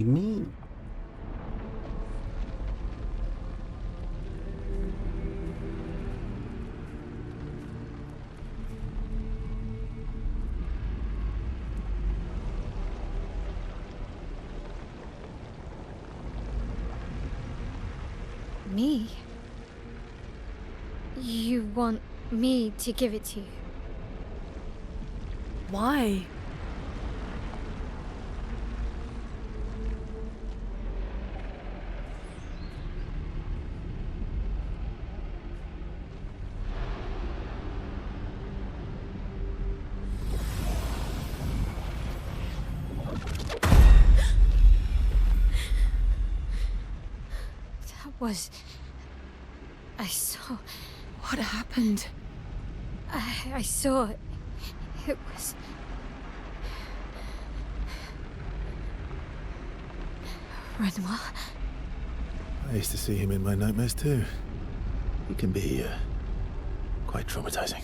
Me? Me? You want me to give it to you? Why? That was... I saw... What happened? I saw it. It was... Renoir? I used to see him in my nightmares too. He can be quite traumatizing.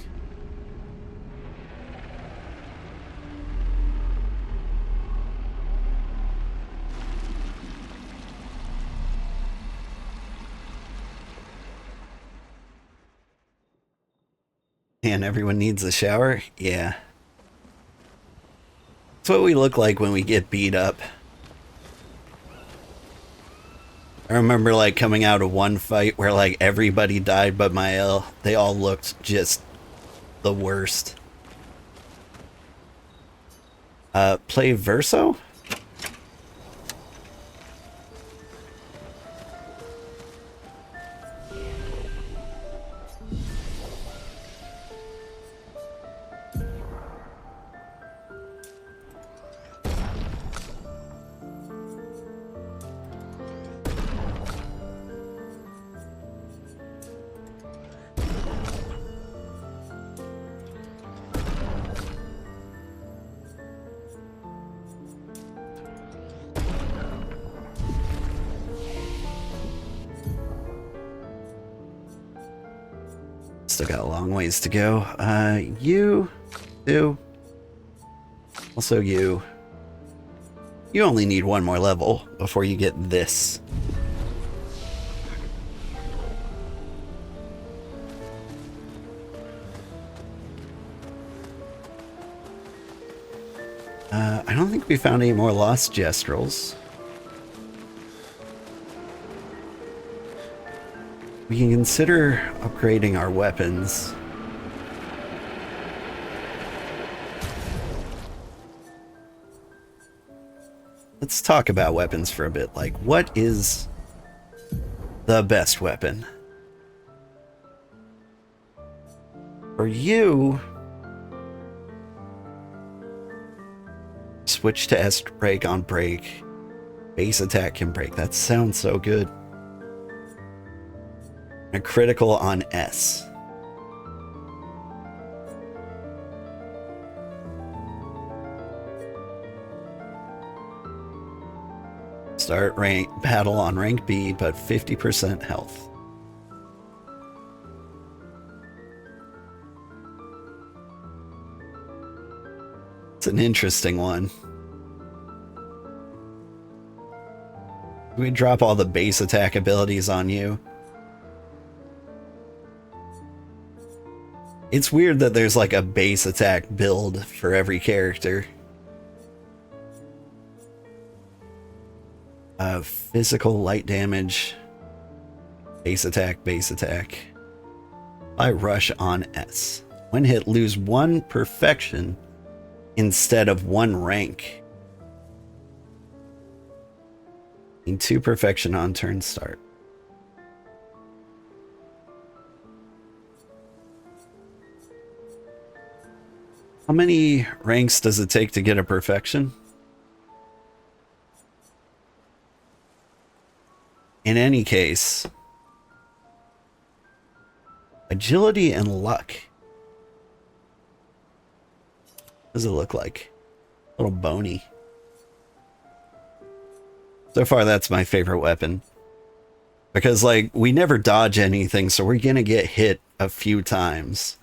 And everyone needs a shower? Yeah. That's what we look like when we get beat up. I remember like coming out of one fight where like everybody died but Maelle. They all looked just the worst. Play Verso? Still got a long ways to go. You do. Also you. You only need one more level before you get this. I don't think we found any more lost gestrels. We can consider upgrading our weapons. Let's talk about weapons for a bit. Like, what is the best weapon? For you, switch to S break on break. Base attack can break. That sounds so good. A critical on S. Start rank battle on rank B, but 50% health. It's an interesting one. We drop all the base attack abilities on you. It's weird that there's like a base attack build for every character. Physical light damage, base attack, base attack. I rush on S. When hit, lose 1 perfection instead of 1 rank. Gain 2 perfection on turn start. How many ranks does it take to get a perfection? In any case, agility and luck. What does it look like? A little bony. So far, that's my favorite weapon. Because, like, we never dodge anything, so we're gonna get hit a few times.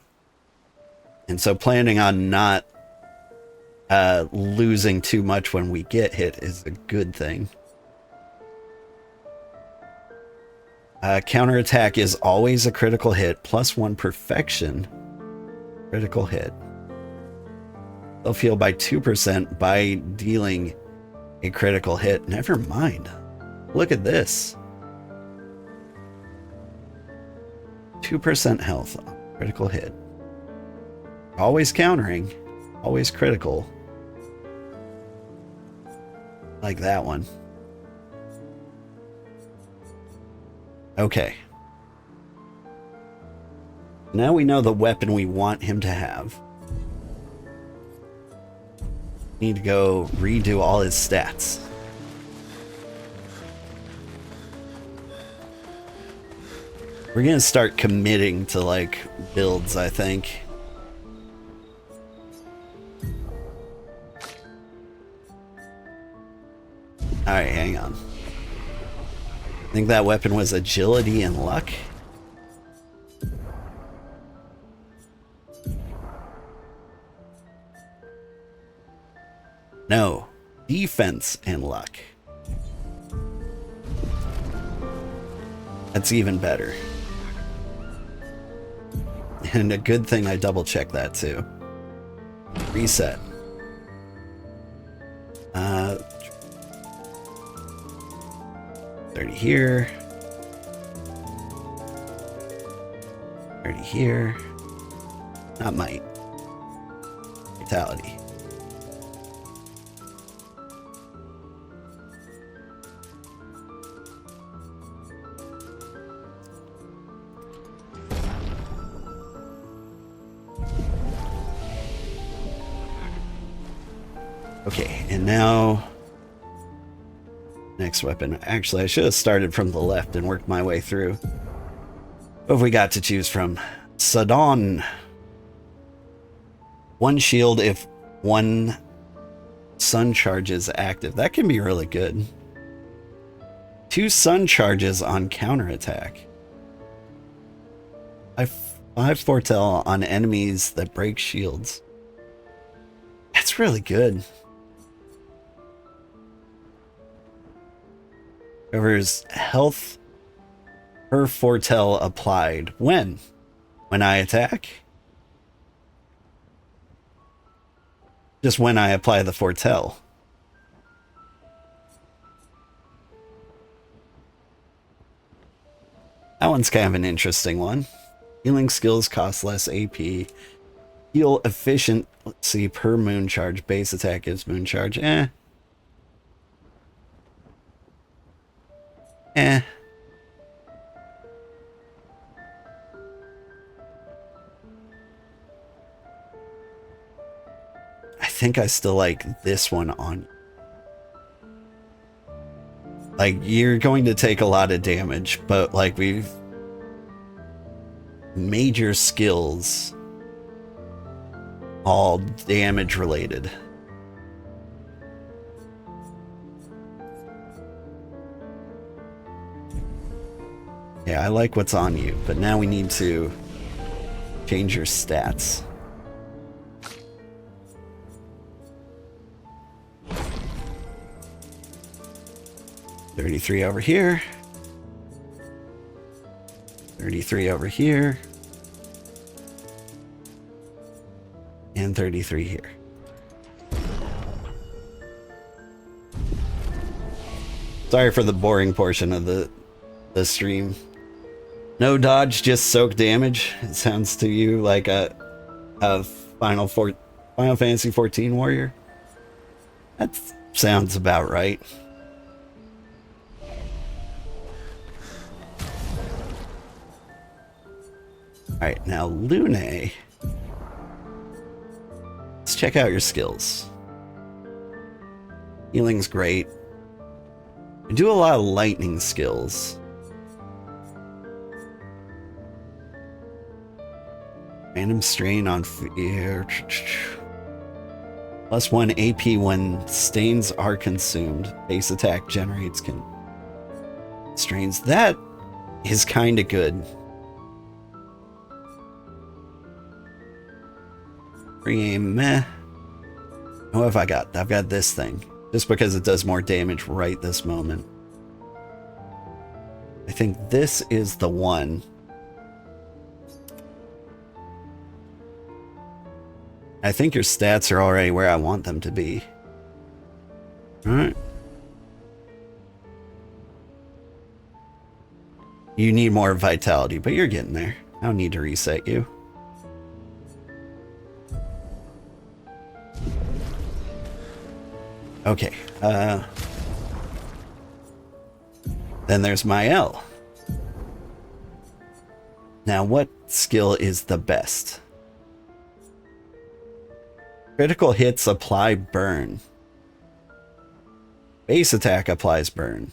And so planning on not losing too much when we get hit is a good thing. Counterattack is always a critical hit, +1 perfection. Critical hit. They'll heal by 2% by dealing a critical hit. Never mind. Look at this. 2% health. Critical hit. Always countering. Always critical. Like that one. Okay. Now we know the weapon we want him to have. Need to go redo all his stats. We're gonna start committing to like builds, I think. Alright, hang on. I think that weapon was agility and luck. No, defense and luck. That's even better. And a good thing I double checked that too. Reset. 30 here. 30 here. Not might. Vitality. Okay, and now next weapon. Actually, I should have started from the left and worked my way through. What have we got to choose from? Sadon. 1 shield if 1 sun charge is active. That can be really good. 2 sun charges on counterattack. 5 foretell on enemies that break shields. That's really good. Covers health per foretell applied. When? When I attack? Just when I apply the foretell. That one's kind of an interesting one. Healing skills cost less AP. Heal efficiency per moon charge. Base attack gives moon charge. I think I still like this one on. Like, you're going to take a lot of damage, but like we've major skills, all damage related. Yeah, I like what's on you, but now we need to change your stats. $33 over here. 33 over here. And 33 here. Sorry for the boring portion of the stream. No dodge, just soak damage. It sounds to you like a Final Fantasy 14 warrior. That sounds about right. Alright, now Lune. Let's check out your skills. Healing's great. You do a lot of lightning skills. Random strain on fear. +1 AP when stains are consumed. Base attack generates strains. That is kind of good. Pre-aim, meh. What have I got? I've got this thing. Just because it does more damage right this moment. I think this is the one. I think your stats are already where I want them to be. Alright. You need more vitality, but you're getting there. I don't need to reset you. Okay. Then there's Maelle. Now, what skill is the best? Critical hits apply burn. Base attack applies burn.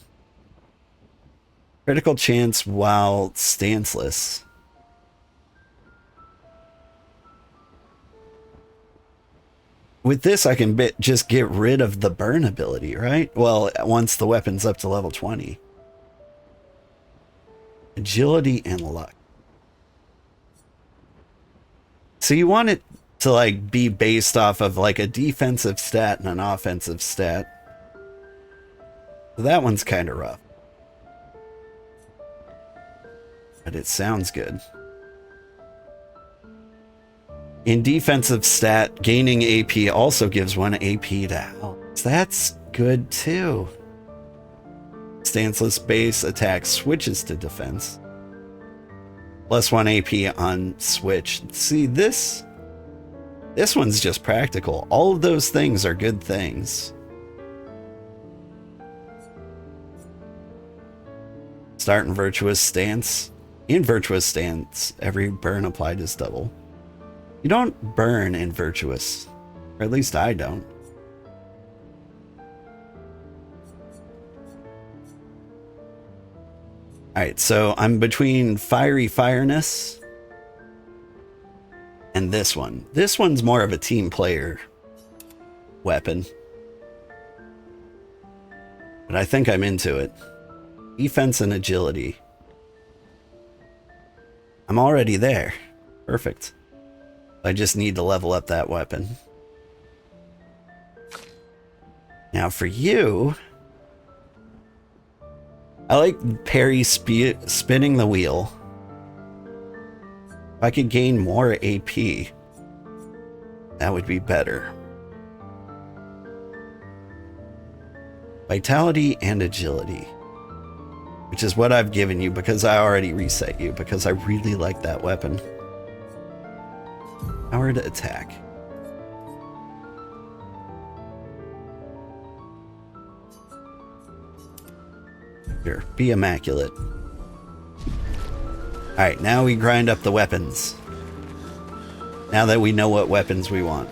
Critical chance while stanceless. With this, I can just get rid of the burn ability, right? Well, once the weapon's up to level 20. Agility and luck. So you want it to like be based off of like a defensive stat and an offensive stat. So that one's kind of rough. But it sounds good. In defensive stat, gaining AP also gives 1 AP to health. That's good too. Stanceless base attack switches to defense. Plus 1 AP on switch. See, this one's just practical. All of those things are good things. Start in Virtuous Stance. In Virtuous Stance, every burn applied is double. You don't burn in Virtuous. Or at least I don't. Alright, so I'm between Fiery Fireness and this one. This one's more of a team player weapon. But I think I'm into it. Defense and agility. I'm already there. Perfect. I just need to level up that weapon. Now for you, I like parry spinning the wheel. If I could gain more AP, that would be better. Vitality and agility, which is what I've given you because I already reset you because I really like that weapon. Power to attack. Here, be immaculate. Alright, now we grind up the weapons. Now that we know what weapons we want.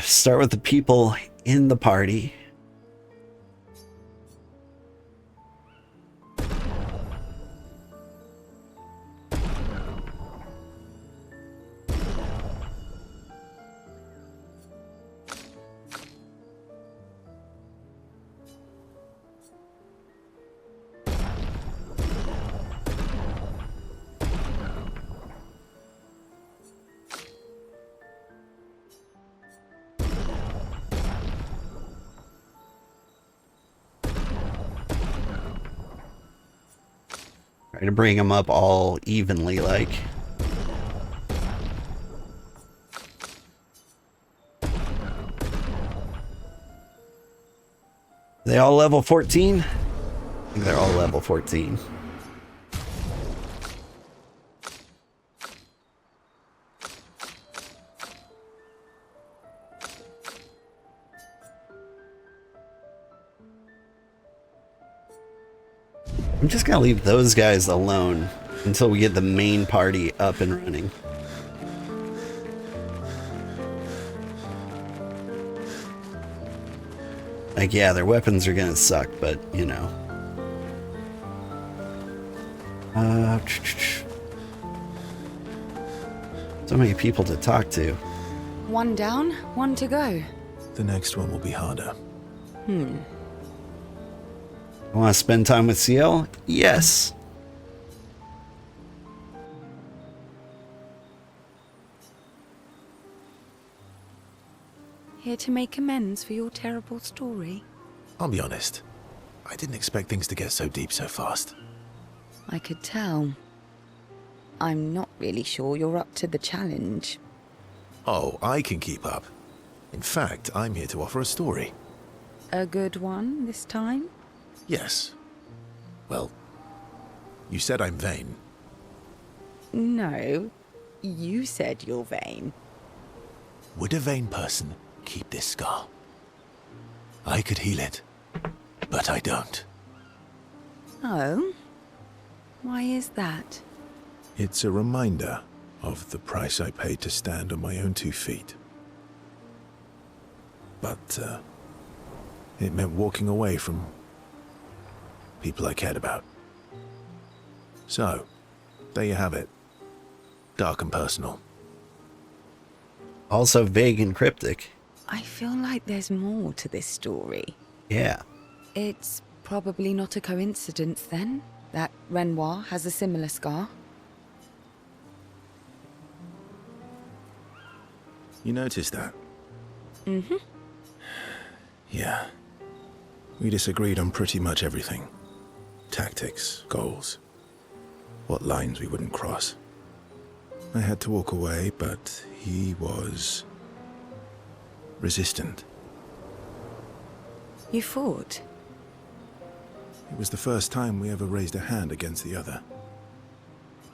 Start with the people in the party. Try to bring them up all evenly, like. They all level 14? I think they're all level 14. I'm just gonna leave those guys alone until we get the main party up and running. Like, yeah, their weapons are gonna suck, but, you know. So many people to talk to. One down, one to go. The next one will be harder. I want to spend time with Sciel? Yes. Here to make amends for your terrible story? I'll be honest. I didn't expect things to get so deep so fast. I could tell. I'm not really sure you're up to the challenge. Oh, I can keep up. In fact, I'm here to offer a story. A good one this time? Yes. Well, you said I'm vain. No, you said you're vain. Would a vain person keep this scar? I could heal it, but I don't. Oh? Why is that? It's a reminder of the price I paid to stand on my own 2 feet. But, it meant walking away from people I cared about. So, there you have it. Dark and personal. Also vague and cryptic. I feel like there's more to this story. Yeah. It's probably not a coincidence, then, that Renoir has a similar scar. You noticed that? Mm-hmm. Yeah. We disagreed on pretty much everything. Tactics, goals, what lines we wouldn't cross. I had to walk away, but he was resistant. You fought? It was the first time we ever raised a hand against the other.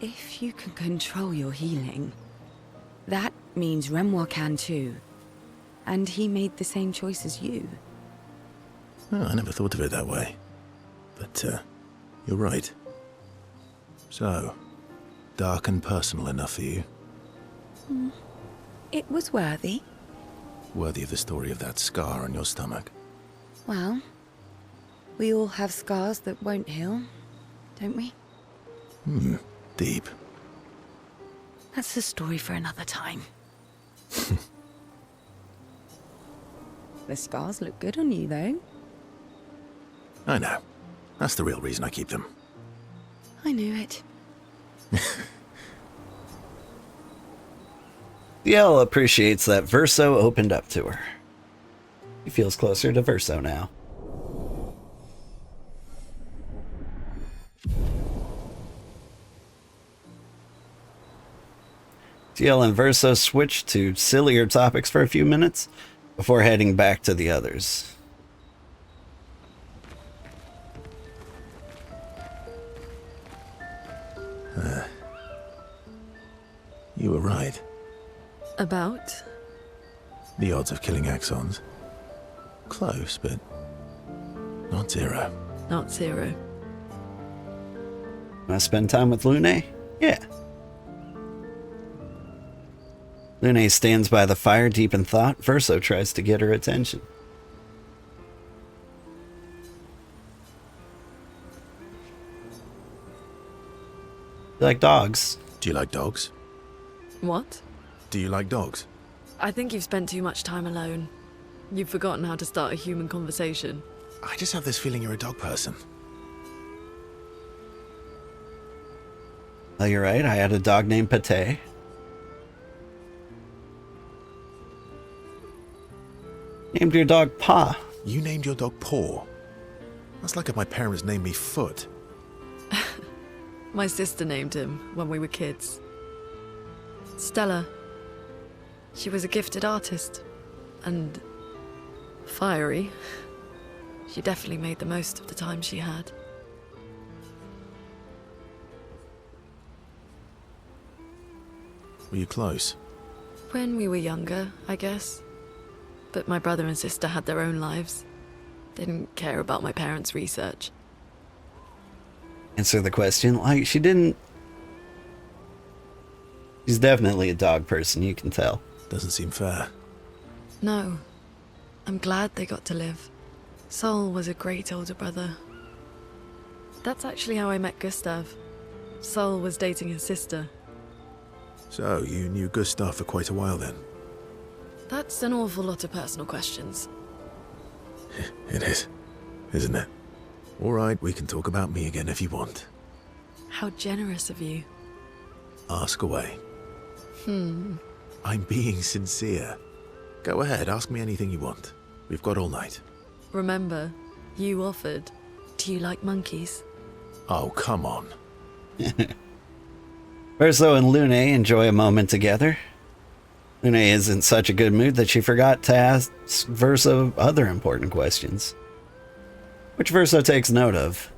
If you can control your healing, that means Renoir can too. And he made the same choice as you. Oh, I never thought of it that way. But, you're right. So, dark and personal enough for you? It was worthy. Worthy of the story of that scar on your stomach. Well, we all have scars that won't heal, don't we? Deep. That's a story for another time. The scars look good on you, though. I know. That's the real reason I keep them. I knew it. Sciel appreciates that Verso opened up to her. He feels closer to Verso now. Sciel and Verso switch to sillier topics for a few minutes before heading back to the others. You were right. About? The odds of killing Axons. Close, but not zero. Not zero. Want to spend time with Lune? Yeah. Lune stands by the fire deep in thought. Verso tries to get her attention. You like dogs? Do you like dogs? What? Do you like dogs? I think you've spent too much time alone. You've forgotten how to start a human conversation. I just have this feeling you're a dog person. Oh, you're right. I had a dog named Pate. Named your dog Pa. You named your dog Paw. That's like if my parents named me Foot. My sister named him when we were kids. Stella. She was a gifted artist. And fiery. She definitely made the most of the time she had. Were you close? When we were younger, I guess. But my brother and sister had their own lives. They didn't care about my parents' research. Answer the question. Like, she didn't... She's definitely a dog person, you can tell. Doesn't seem fair. No. I'm glad they got to live. Sol was a great older brother. That's actually how I met Gustav. Sol was dating his sister. So, you knew Gustav for quite a while then? That's an awful lot of personal questions. It is, isn't it? All right, we can talk about me again if you want. How generous of you. Ask away. I'm being sincere. Go ahead, ask me anything you want. We've got all night. Remember, you offered. Do you like monkeys? Oh, come on. Verso and Lune enjoy a moment together. Lune is in such a good mood that she forgot to ask Verso other important questions, which Verso takes note of.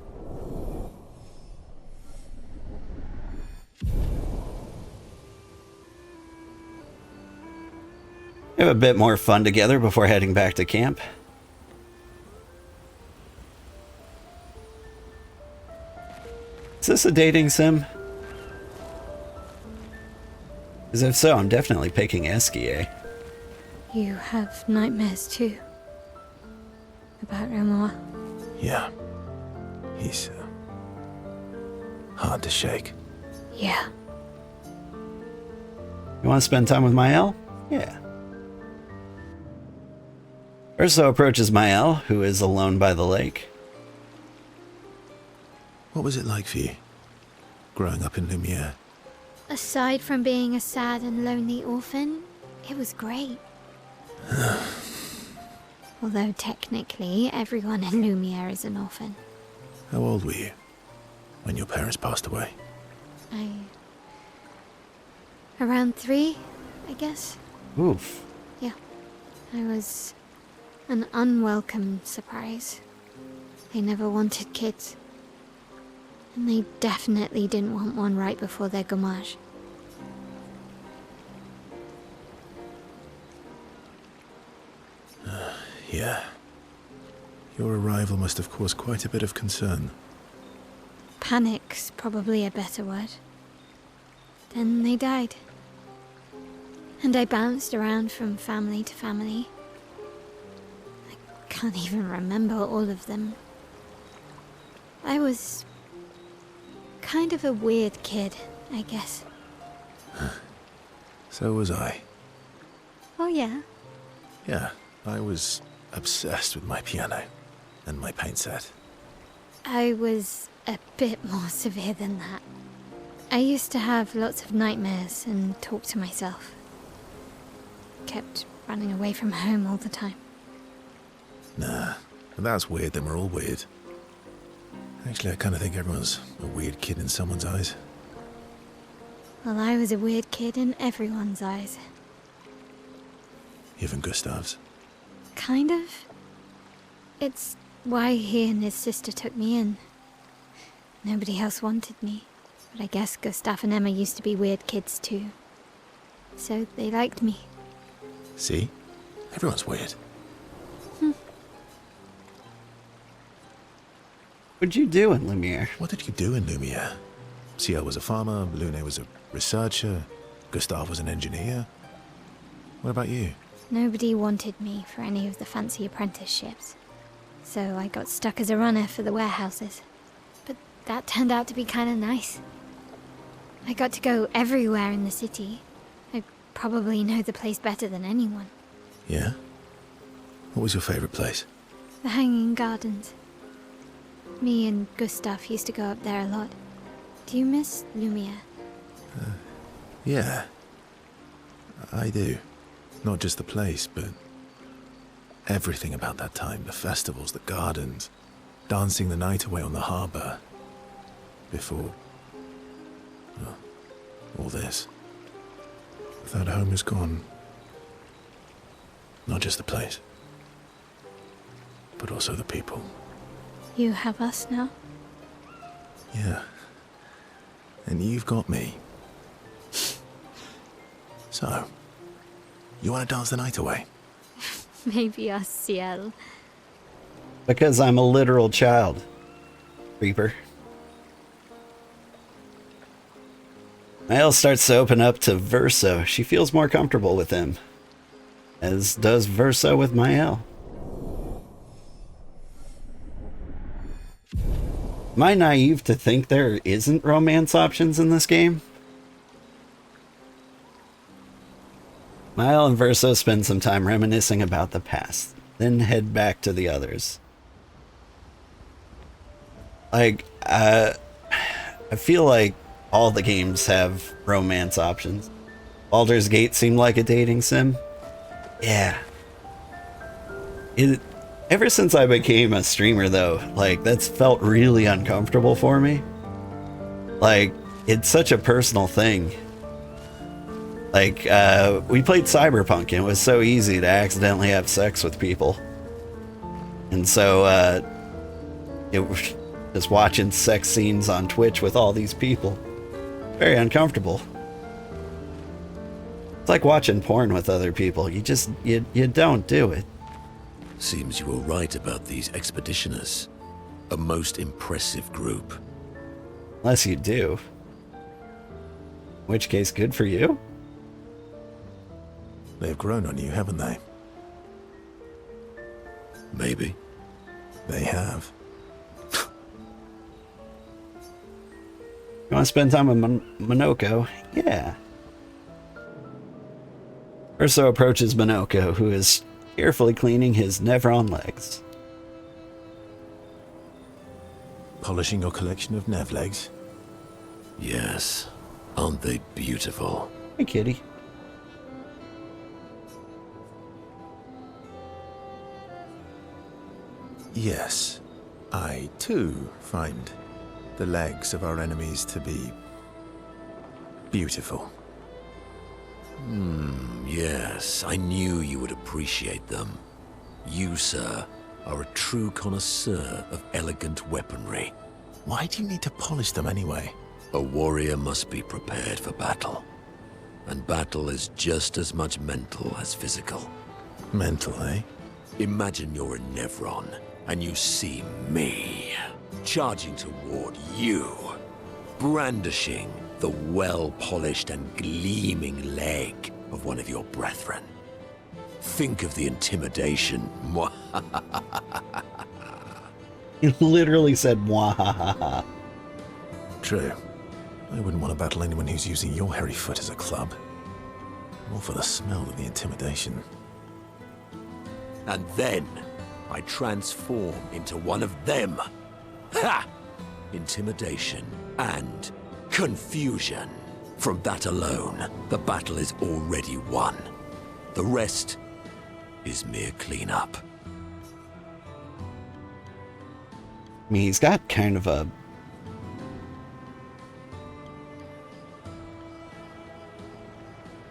We have a bit more fun together before heading back to camp. Is this a dating sim? Because if so, I'm definitely picking Esquier. You have nightmares too. About Renoir. Yeah. He's hard to shake. Yeah. You want to spend time with Maelle? Yeah. Verso approaches Maelle, who is alone by the lake. What was it like for you, growing up in Lumiere? Aside from being a sad and lonely orphan, it was great. Although technically, everyone in Lumiere is an orphan. How old were you when your parents passed away? Around 3, I guess. Oof. Yeah. I was an unwelcome surprise. They never wanted kids. And they definitely didn't want one right before their Gommage. Yeah. Your arrival must have caused quite a bit of concern. Panic's probably a better word. Then they died. And I bounced around from family to family. I can't even remember all of them. I was kind of a weird kid, I guess. So was I. Oh yeah? Yeah, I was obsessed with my piano and my paint set. I was a bit more severe than that. I used to have lots of nightmares and talk to myself. Kept running away from home all the time. Nah, if that's weird, then we're all weird. Actually, I kind of think everyone's a weird kid in someone's eyes. Well, I was a weird kid in everyone's eyes. Even Gustav's. Kind of. It's why he and his sister took me in. Nobody else wanted me. But I guess Gustav and Emma used to be weird kids too. So they liked me. See? Everyone's weird. What'd you do in Lumiere? What did you do in Lumiere? Sciel was a farmer, Lune was a researcher, Gustav was an engineer. What about you? Nobody wanted me for any of the fancy apprenticeships. So I got stuck as a runner for the warehouses. But that turned out to be kind of nice. I got to go everywhere in the city. I probably know the place better than anyone. Yeah? What was your favorite place? The Hanging Gardens. Me and Gustav used to go up there a lot. Do you miss Lumiere? Yeah. I do. Not just the place, but everything about that time. The festivals, the gardens, dancing the night away on the harbour. Before... well, all this. That home is gone. Not just the place, but also the people. You have us now? Yeah. And you've got me. So, you want to dance the night away? Maybe us, Ciel. Because I'm a literal child. Reaper. Maelle starts to open up to Verso. She feels more comfortable with him. As does Verso with Maelle. Am I naive to think there isn't romance options in this game? Maelle and Verso spend some time reminiscing about the past, then head back to the others. Like, I feel like all the games have romance options. Baldur's Gate seemed like a dating sim. Yeah. Ever since I became a streamer, though, like, that's felt really uncomfortable for me. Like, it's such a personal thing. Like, we played Cyberpunk, and it was so easy to accidentally have sex with people. And so, it was just watching sex scenes on Twitch with all these people. Very uncomfortable. It's like watching porn with other people. You just, you don't do it. Seems you were right about these expeditioners. A most impressive group. Unless you do. In which case, good for you. They've grown on you, haven't they? Maybe. They have. You want to spend time with Minoko? Yeah. Urso approaches Minoko, who is carefully cleaning his Nevron legs. Polishing your collection of Nev legs? Yes. Aren't they beautiful? Hey, kitty. Yes. I, too, find the legs of our enemies to be beautiful. Yes, I knew you would appreciate them. You, sir, are a true connoisseur of elegant weaponry. Why do you need to polish them anyway? A warrior must be prepared for battle. And battle is just as much mental as physical. Mental, eh? Imagine you're a Nevron, and you see me, charging toward you, brandishing the well-polished and gleaming leg of one of your brethren. Think of the intimidation. He literally said, "Mwahaha." True. I wouldn't want to battle anyone who's using your hairy foot as a club. More for the smell than the intimidation. And then I transform into one of them. Ha! Intimidation and confusion. From that alone, the battle is already won. The rest is mere cleanup. I mean, he's got kind of a...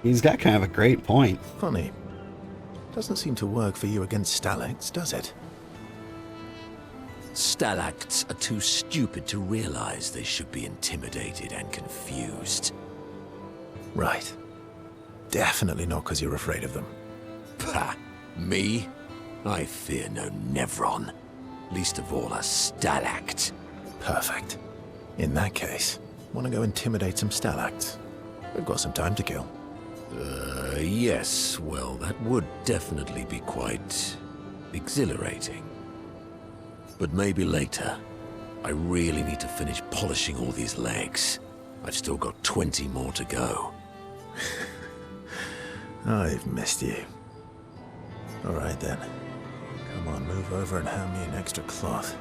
He's got kind of a great point. Funny. Doesn't seem to work for you against stalacts, does it? Stalacts are too stupid to realize they should be intimidated and confused. Right. Definitely not because you're afraid of them. Pah! Me? I fear no Nevron. Least of all a stalact. Perfect. In that case, want to go intimidate some stalacts? We've got some time to kill. Yes. Well, that would definitely be quite exhilarating. But maybe later. I really need to finish polishing all these legs. I've still got 20 more to go. I've missed you. All right then. Come on, move over and hand me an extra cloth.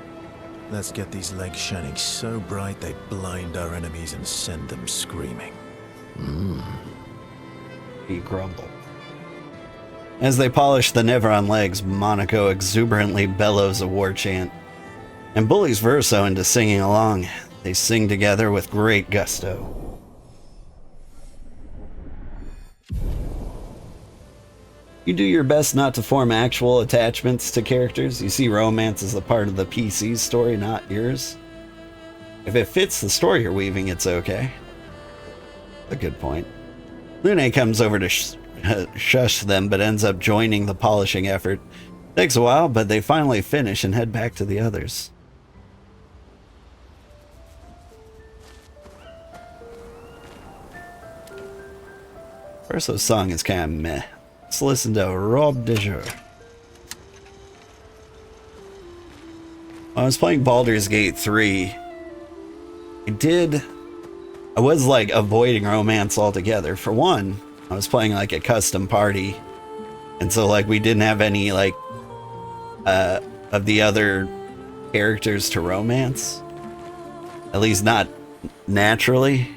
Let's get these legs shining so bright they blind our enemies and send them screaming. He grumbled. As they polish the Nevron legs, Monaco exuberantly bellows a war chant and bullies Verso into singing along. They sing together with great gusto. You do your best not to form actual attachments to characters. You see romance as a part of the PC's story, not yours. If it fits the story you're weaving, it's okay. A good point. Lune comes over to shush them, but ends up joining the polishing effort. Takes a while, but they finally finish and head back to the others. Verso's song is kind of meh. Let's listen to Robe de Jour. When I was playing Baldur's Gate 3, I was like avoiding romance altogether. For one, I was playing like a custom party, and so like we didn't have any like of the other characters to romance, at least not naturally.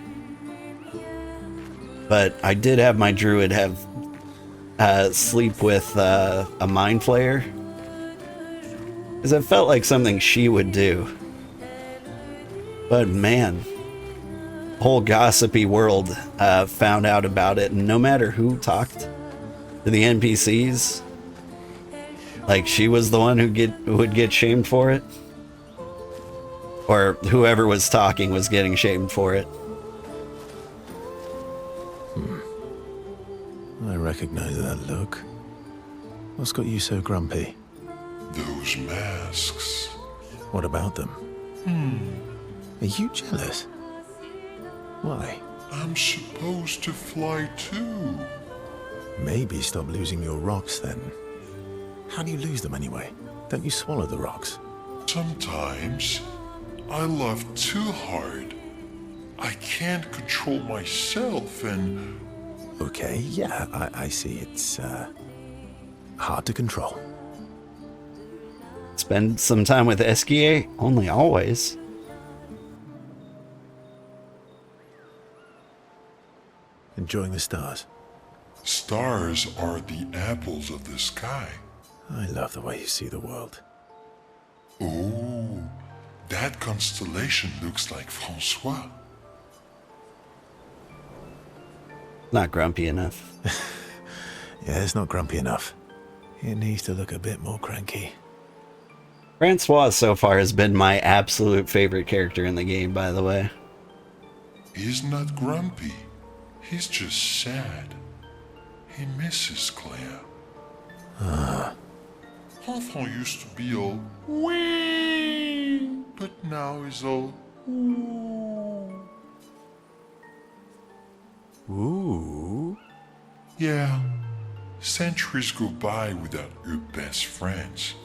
But I did have my druid have sleep with a mind flayer. Because it felt like something she would do. But man, whole gossipy world found out about it, and no matter who talked to the NPCs, like she was the one who would get shamed for it, or whoever was talking was getting shamed for it. I recognize that look. What's got you so grumpy? Those masks. What about them? Are you jealous? Why? I'm supposed to fly too. Maybe stop losing your rocks then. How do you lose them anyway? Don't you swallow the rocks? Sometimes I love too hard. I can't control myself and... Okay, yeah, I see. It's hard to control. Spend some time with Esquier? Only always. Enjoying the stars. Stars are the apples of the sky. I love the way you see the world. Oh, that constellation looks like Francois. Not grumpy enough. Yeah, it's not grumpy enough. It needs to look a bit more cranky. Francois so far has been my absolute favorite character in the game, by the way. He's not grumpy. He's just sad. He misses Claire. Enfant used to be all wee, but now he's all ooh. Ooh. Yeah, centuries go by without your best friends.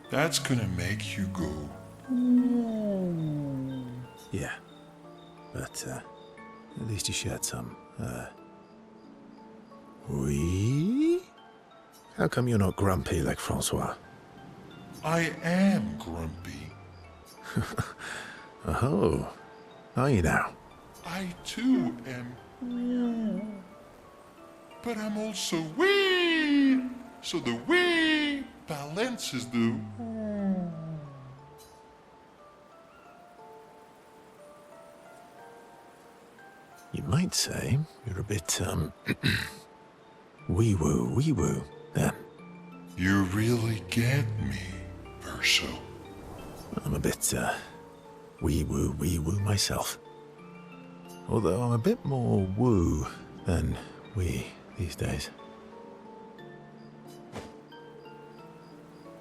That's gonna make you go ooh. Yeah. But, at least you shared some, Oui? How come you're not grumpy like Francois? I am grumpy. Oh. Are you now? I too am ooh. But I'm also wee. So the wee balances the ooh. You might say you're a bit, wee-woo, then. You really get me, Verso. I'm a bit, wee-woo myself. Although I'm a bit more woo than wee these days.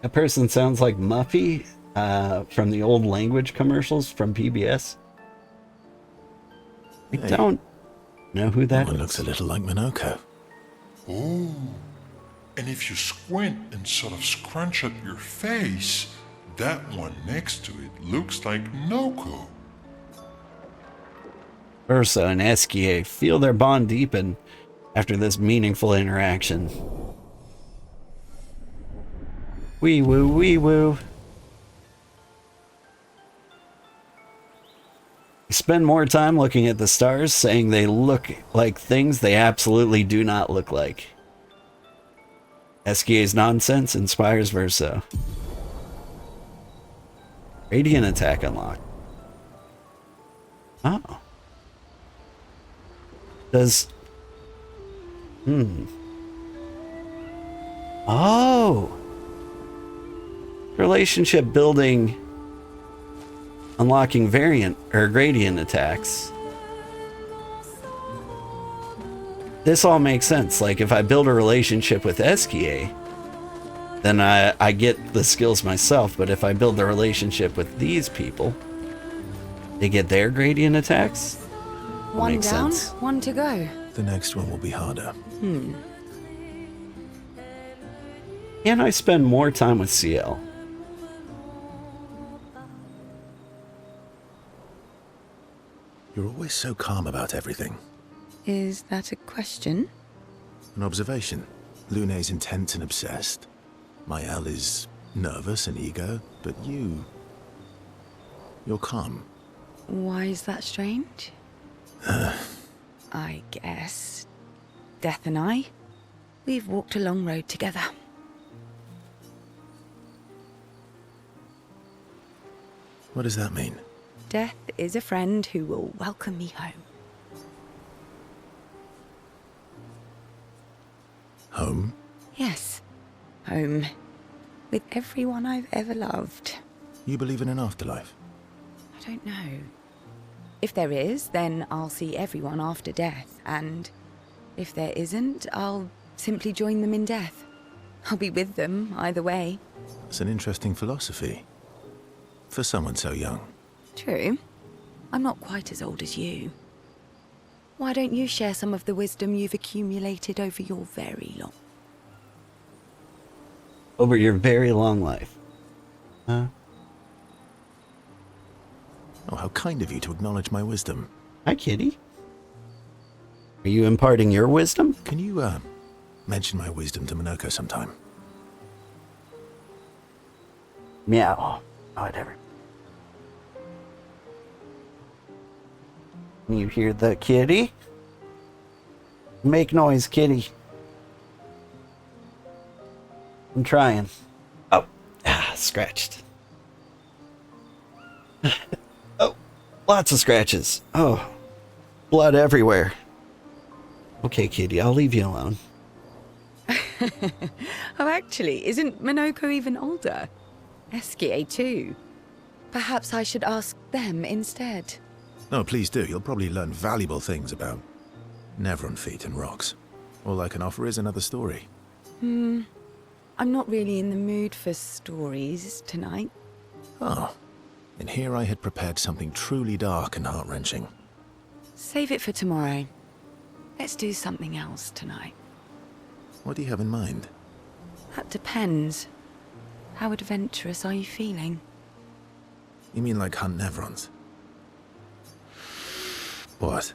That person sounds like Muffy from the old language commercials from PBS. I don't know who that One is. looks a little like Minoko. Oh, and if you squint and sort of scrunch up your face, that one next to it looks like Noko. Ursa and Esquier feel their bond deepen after this meaningful interaction. Wee woo, wee woo. Spend more time looking at the stars, saying they look like things they absolutely do not look like. Esquier's nonsense inspires Verso. Radiant attack unlocked. Oh. Does... Oh! Relationship building... Unlocking variant or gradient attacks. This all makes sense. Like if I build a relationship with Esquier, then I get the skills myself. But if I build the relationship with these people, they get their gradient attacks. One Makes down, sense. one to go. The next one will be harder. Can I spend more time with Sciel? You're always so calm about everything. Is that a question? An observation. Lune is intense and obsessed. Maelle is nervous and eager, but you're calm. Why is that strange? I guess. Death and I? We've walked a long road together. What does that mean? Death is a friend who will welcome me home. Home? Yes, home. With everyone I've ever loved. You believe in an afterlife? I don't know. If there is, then I'll see everyone after death, and if there isn't, I'll simply join them in death. I'll be with them either way. It's an interesting philosophy. For someone so young. True. I'm not quite as old as you. Why don't you share some of the wisdom you've accumulated over your very long... Over your very long life. Huh? Oh, how kind of you to acknowledge my wisdom. Hi, kitty. Are you imparting your wisdom? Can you, mention my wisdom to Minoko sometime? Meow. Whatever. You hear the kitty? Make noise, kitty. I'm trying. Oh, scratched. Oh, lots of scratches. Oh, blood everywhere. Okay, kitty, I'll leave you alone. Oh, actually, isn't Minoko even older? Eskie too. Perhaps I should ask them instead. No, please do. You'll probably learn valuable things about Nevron feet and rocks. All I can offer is another story. I'm not really in the mood for stories tonight. Oh, and here I had prepared something truly dark and heart-wrenching. Save it for tomorrow. Let's do something else tonight. What do you have in mind? That depends. How adventurous are you feeling? You mean like hunt Nevrons? What?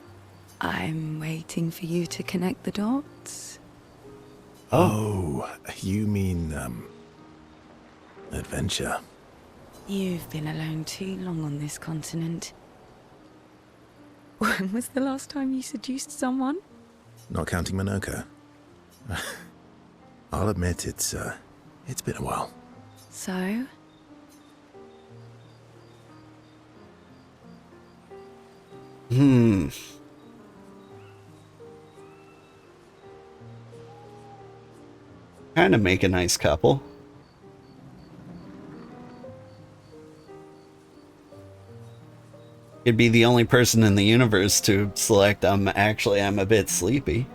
I'm waiting for you to connect the dots. Oh, you mean, adventure. You've been alone too long on this continent. When was the last time you seduced someone? Not counting Minoko. I'll admit it's been a while. So? Kind of make a nice couple. You'd be the only person in the universe to select I'm a bit sleepy.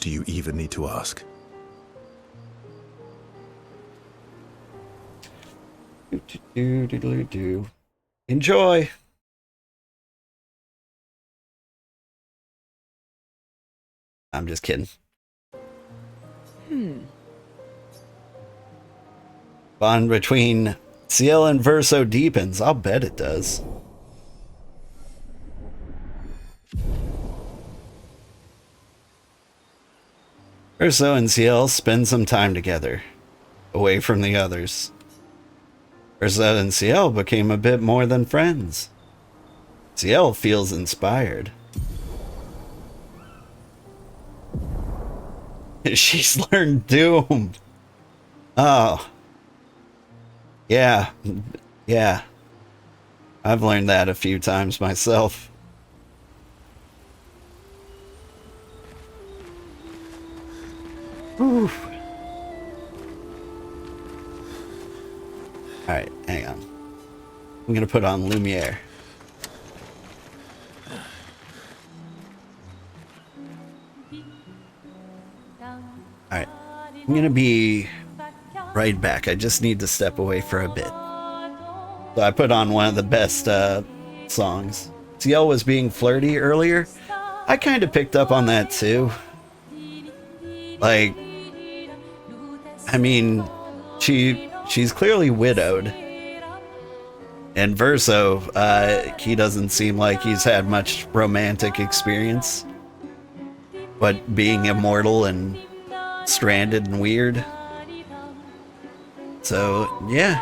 Do you even need to ask? Enjoy. I'm just kidding. Bond between Sciel and Verso deepens. I'll bet it does. Verso and Sciel spend some time together, away from the others. Verso and Sciel became a bit more than friends. Sciel feels inspired. She's learned Doom. Oh. Yeah. Yeah. I've learned that a few times myself. Oof. Alright, hang on. I'm gonna put on Lumiere. Alright. I'm gonna be right back. I just need to step away for a bit. So I put on one of the best songs. Sciel was being flirty earlier. I kind of picked up on that too. Like, I mean, she's clearly widowed. And Verso, he doesn't seem like he's had much romantic experience. But being immortal and stranded and weird. So, yeah,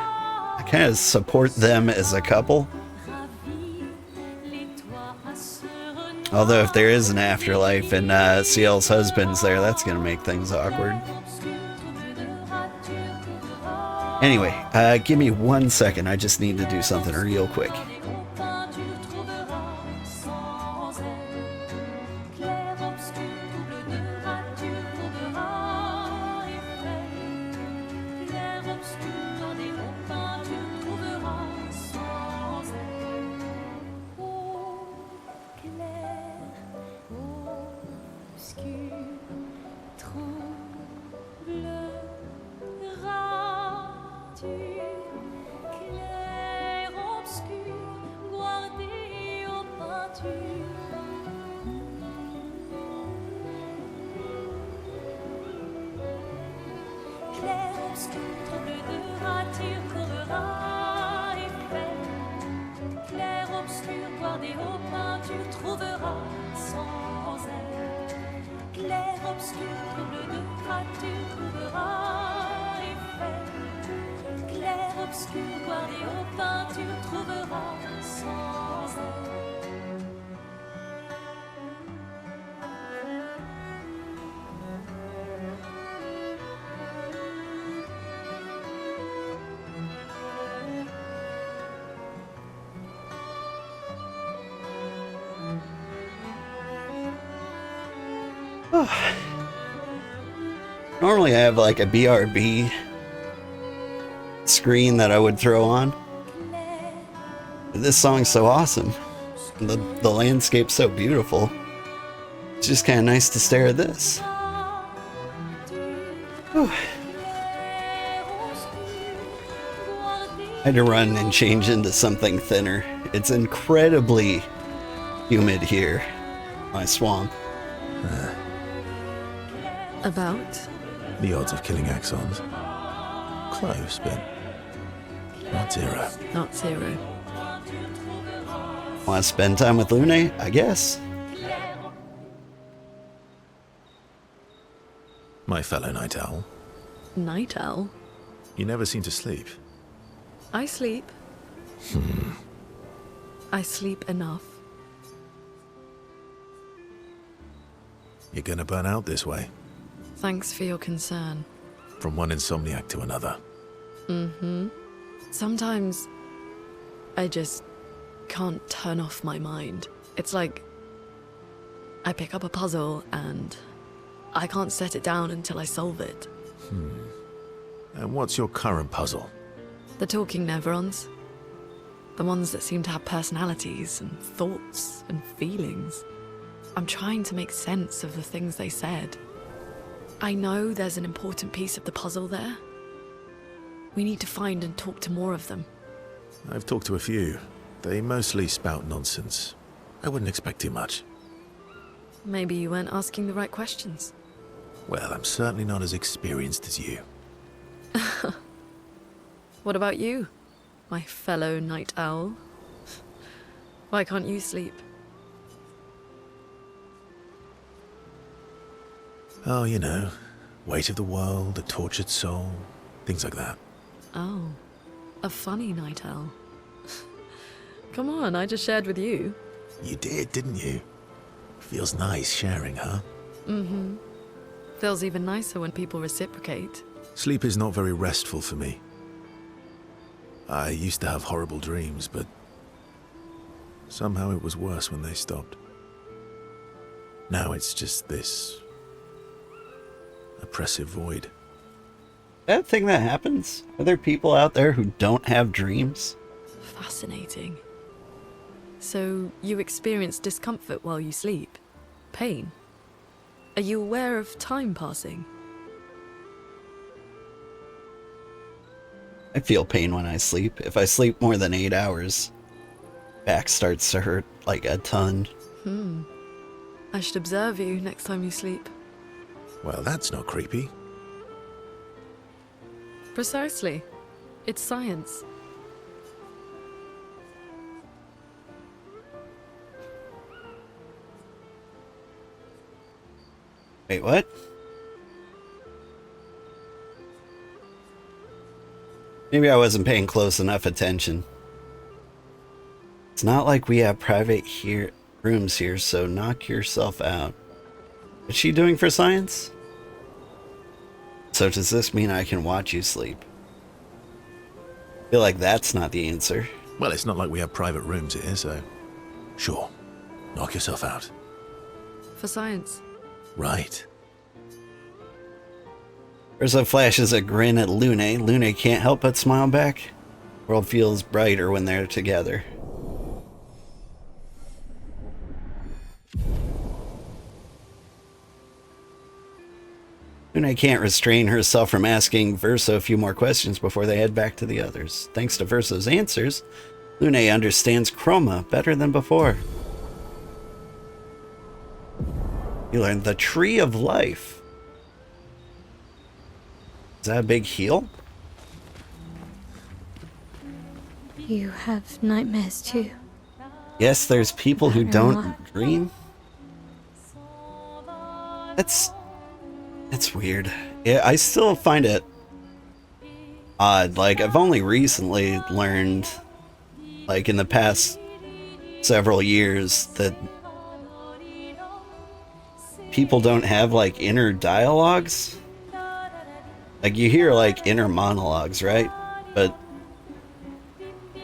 I kind of support them as a couple. Although if there is an afterlife and Sciel's husband's there, that's gonna make things awkward. Anyway, give me 1 second. I just need to do something real quick. Normally I have like a BRB screen that I would throw on. This song's so awesome. The landscape's so beautiful. It's just kind of nice to stare at this. Whew. I had to run and change into something thinner. It's incredibly humid here, my swamp. About? The odds of killing Axons. Close, but not zero. Not zero. Want to spend time with Lune? I guess. My fellow night owl, Night owl? you never seem to sleep. I sleep. I sleep enough. You're gonna burn out this way, Thanks for your concern. from one insomniac to another. Sometimes I just can't turn off my mind. It's like I pick up a puzzle and I can't set it down until I solve it. And what's your current puzzle? The talking Neverons. The ones that seem to have personalities and thoughts and feelings. I'm trying to make sense of the things they said. I know there's an important piece of the puzzle there. We need to find and talk to more of them. I've talked to a few. They mostly spout nonsense. I wouldn't expect too much. Maybe you weren't asking the right questions. Well, I'm certainly not as experienced as you. What about you, my fellow night owl? Why can't you sleep? Oh, you know, weight of the world, a tortured soul, things like that. Oh, a funny night owl. Come on, I just shared with you. You did, didn't you? Feels nice sharing, huh? Feels even nicer when people reciprocate. Sleep is not very restful for me. I used to have horrible dreams, but somehow it was worse when they stopped. Now it's just this oppressive void. That thing that happens? Are there people out there who don't have dreams? Fascinating. So, you experience discomfort while you sleep? Pain? Are you aware of time passing? I feel pain when I sleep. If I sleep more than 8 hours, back starts to hurt like a ton. I should observe you next time you sleep. Well, that's not creepy. Precisely. It's science. Wait, what? Maybe I wasn't paying close enough attention. It's not like we have private here. rooms here, so knock yourself out. What's she doing for science? So does this mean I can watch you sleep? I feel like that's not the answer. Well, it's not like we have private rooms here, so... Sure. Knock yourself out. For science. Right. Ursa flashes a grin at Lune. Lune can't help but smile back. World feels brighter when they're together. Lune can't restrain herself from asking Verso a few more questions before they head back to the others. Thanks to Verso's answers, Lune understands Chroma better than before. You learned the Tree of Life. Is that a big heal? You have nightmares too. Yes, there's people who don't dream. That's weird. Yeah, I still find it odd. Like, I've only recently learned, like in the past several years, that people don't have like inner dialogues. Like, you hear like inner monologues, right? But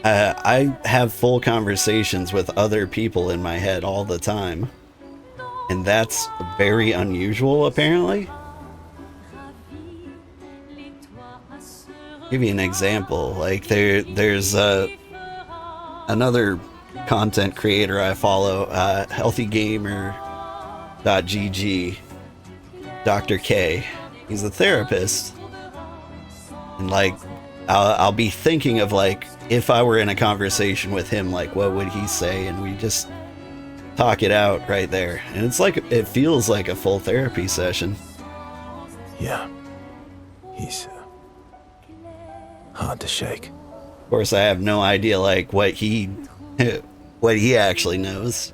I have full conversations with other people in my head all the time, and that's very unusual, apparently. Give you an example. Like, there's another content creator I follow, healthygamer.gg, Dr. K. He's a therapist, and like, I'll be thinking of like, if I were in a conversation with him, like, what would he say? And we just talk it out right there. And it's like, it feels like a full therapy session. Yeah. He's hard to shake. Of course, I have no idea, like, what he actually knows.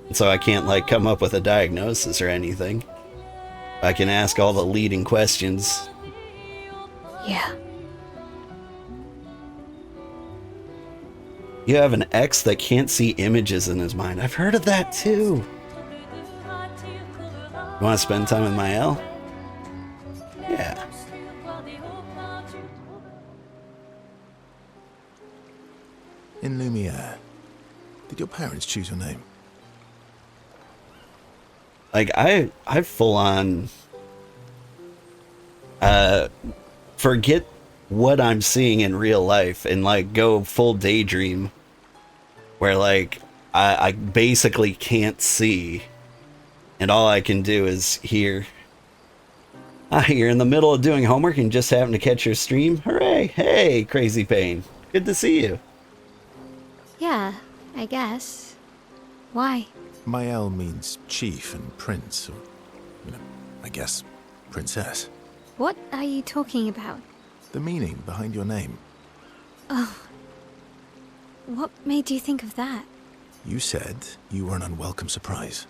And so I can't, like, come up with a diagnosis or anything. I can ask all the leading questions. Yeah. You have an ex that can't see images in his mind. I've heard of that too. You want to spend time with Maelle? Yeah. In Lumiere, did your parents choose your name? Like, I full on forget what I'm seeing in real life and like go full daydream, where like I basically can't see, and all I can do is hear. You're in the middle of doing homework and just happen to catch your stream. Hooray! Hey, Crazy Pain, good to see you. Yeah, I guess. Why? Maelle means chief and prince, or, I guess, princess. What are you talking about? The meaning behind your name. Oh. What made you think of that? You said you were an unwelcome surprise.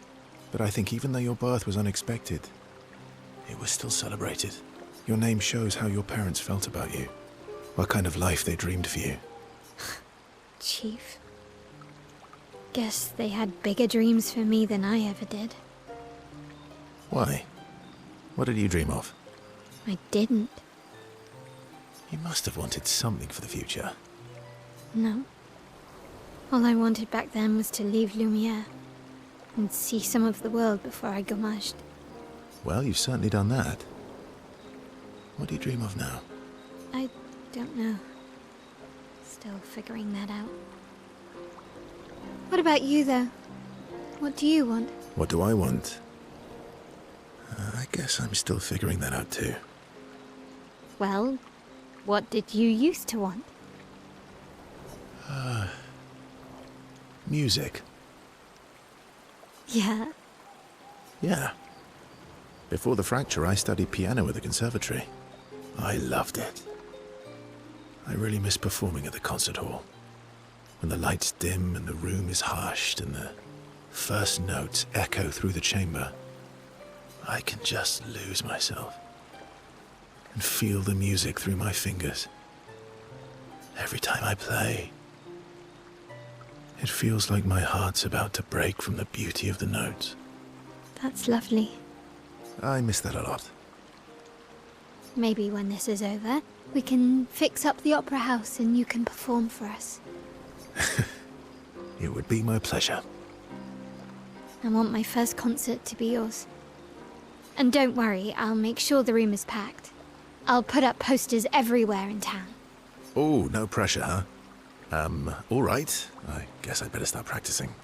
But I think even though your birth was unexpected, it was still celebrated. Your name shows how your parents felt about you. What kind of life they dreamed for you. Chief. Guess they had bigger dreams for me than I ever did. Why? What did you dream of? I didn't. You must have wanted something for the future. No. All I wanted back then was to leave Lumiere and see some of the world before I gommaged. Well, you've certainly done that. What do you dream of now? I don't know. Still figuring that out. What about you, though? What do you want? What do I want? I guess I'm still figuring that out too. Well, what did you used to want? Music. Yeah. Yeah. Before the fracture, I studied piano at the conservatory. I loved it. I really miss performing at the concert hall. When the lights dim and the room is hushed and the first notes echo through the chamber, I can just lose myself and feel the music through my fingers. Every time I play, It feels like my heart's about to break from the beauty of the notes. That's lovely. I miss that a lot. Maybe when this is over, we can fix up the opera house and you can perform for us. It would be my pleasure. I want my first concert to be yours. And don't worry, I'll make sure the room is packed. I'll put up posters everywhere in town. Oh, no pressure, huh? All right. I guess I'd better start practicing.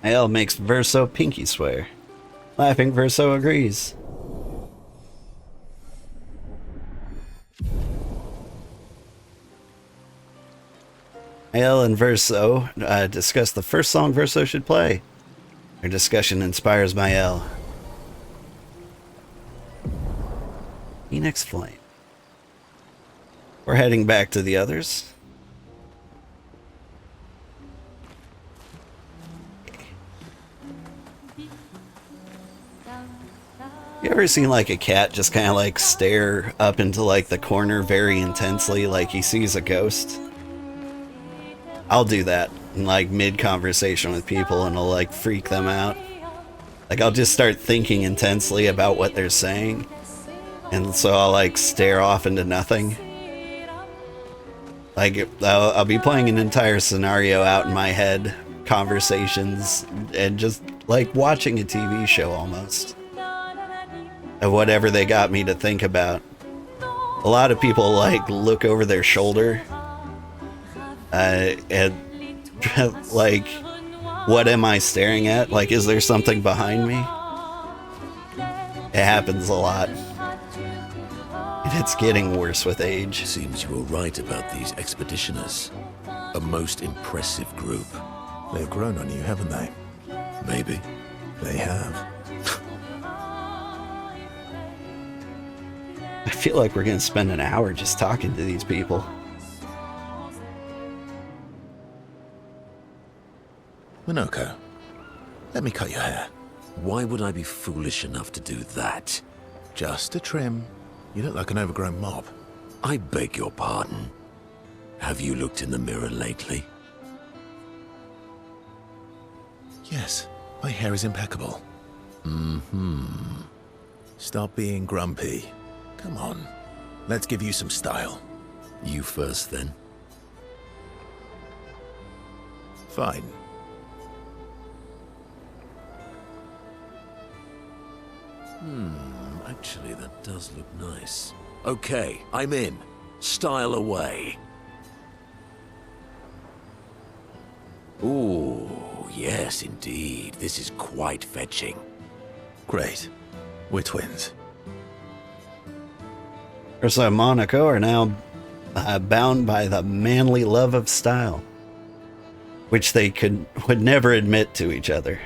Maelle makes Verso pinky swear. Laughing, Verso agrees. Maelle and Verso discuss the first song Verso should play. Their discussion inspires Maelle. Phoenix Flame. We're heading back to the others. You ever seen like a cat just kind of like stare up into like the corner very intensely like he sees a ghost? I'll do that in like mid-conversation with people and I'll like freak them out. Like I'll just start thinking intensely about what they're saying. And so I'll like stare off into nothing. Like I'll be playing an entire scenario out in my head, conversations, and just like watching a TV show almost. Of whatever they got me to think about. A lot of people like look over their shoulder and like, what am I staring at? Like, is there something behind me? It happens a lot. And it's getting worse with age. Seems you were right about these expeditioners. A most impressive group. They've grown on you, haven't they? Maybe. They have. I feel like we're gonna spend an hour just talking to these people. Minoko, let me cut your hair. Why would I be foolish enough to do that? Just a trim. You look like an overgrown mob. I beg your pardon. Have you looked in the mirror lately? Yes, my hair is impeccable. Mm-hmm. Stop being grumpy. Come on, let's give you some style. You first, then. Fine. Actually, that does look nice. Okay, I'm in. Style away. Ooh, yes, indeed. This is quite fetching. Great. We're twins. Ursa and Monaco are now bound by the manly love of style, which they would never admit to each other.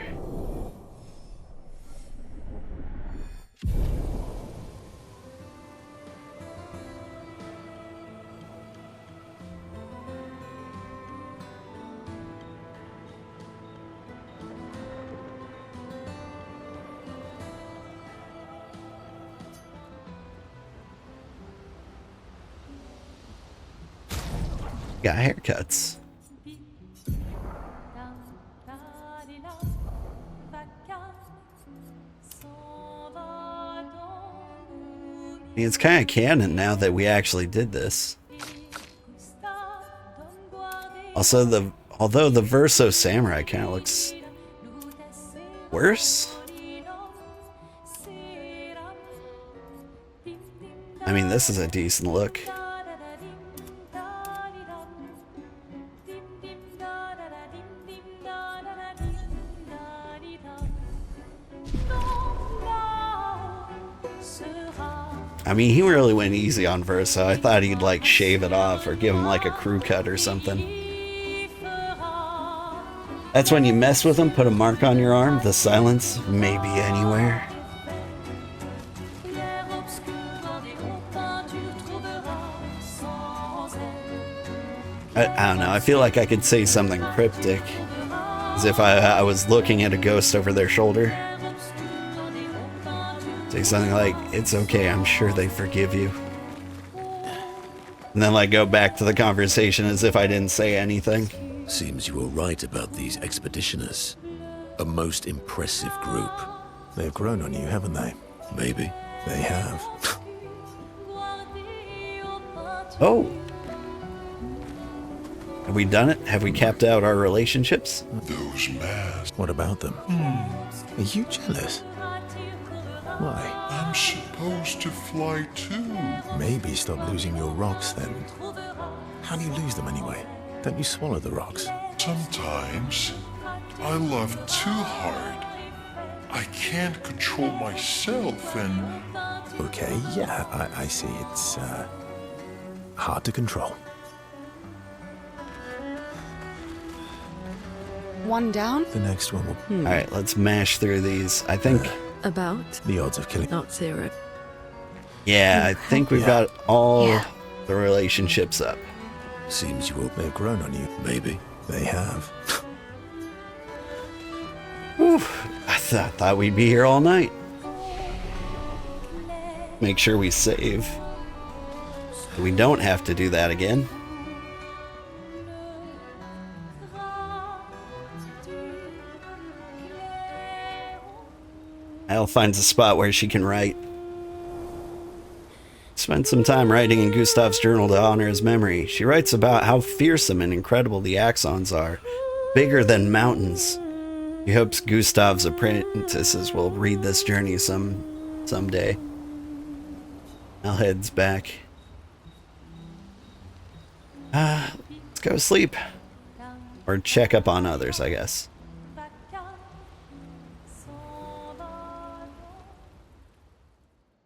Got haircuts. It's kind of canon now that we actually did this. Also, although the Verso Samurai kind of looks worse. I mean, this is a decent look. I mean, he really went easy on Verso. I thought he'd like shave it off or give him like a crew cut or something. That's when you mess with him, put a mark on your arm, the silence may be anywhere. I don't know, I feel like I could say something cryptic. As if I was looking at a ghost over their shoulder. Say something like, "It's okay, I'm sure they forgive you." And then like go back to the conversation as if I didn't say anything. Seems you were right about these expeditioners. A most impressive group. They've grown on you, haven't they? Maybe. They have. Oh. Have we done it? Have we capped out our relationships? Those masks. What about them? Are you jealous? Why? I'm supposed to fly too. Maybe stop losing your rocks then. How do you lose them anyway? Don't you swallow the rocks? Sometimes I love too hard. I can't control myself and... Okay, yeah, I see. It's, hard to control. One down. The next one will... Alright, let's mash through these. I think, About? The odds of killing... Not zero. yeah, I think we've got all Yeah. the relationships up. Seems you will. They've grown on you. Maybe. They have. Whew, I thought we'd be here all night. Make sure we save. We don't have to do that again. Maelle finds a spot where she can write. Spent some time writing in Gustav's journal to honor his memory. She writes about how fearsome and incredible the Axons are, bigger than mountains. She hopes Gustav's apprentices will read this journey someday. Maelle heads back. Let's go sleep. Or check up on others, I guess.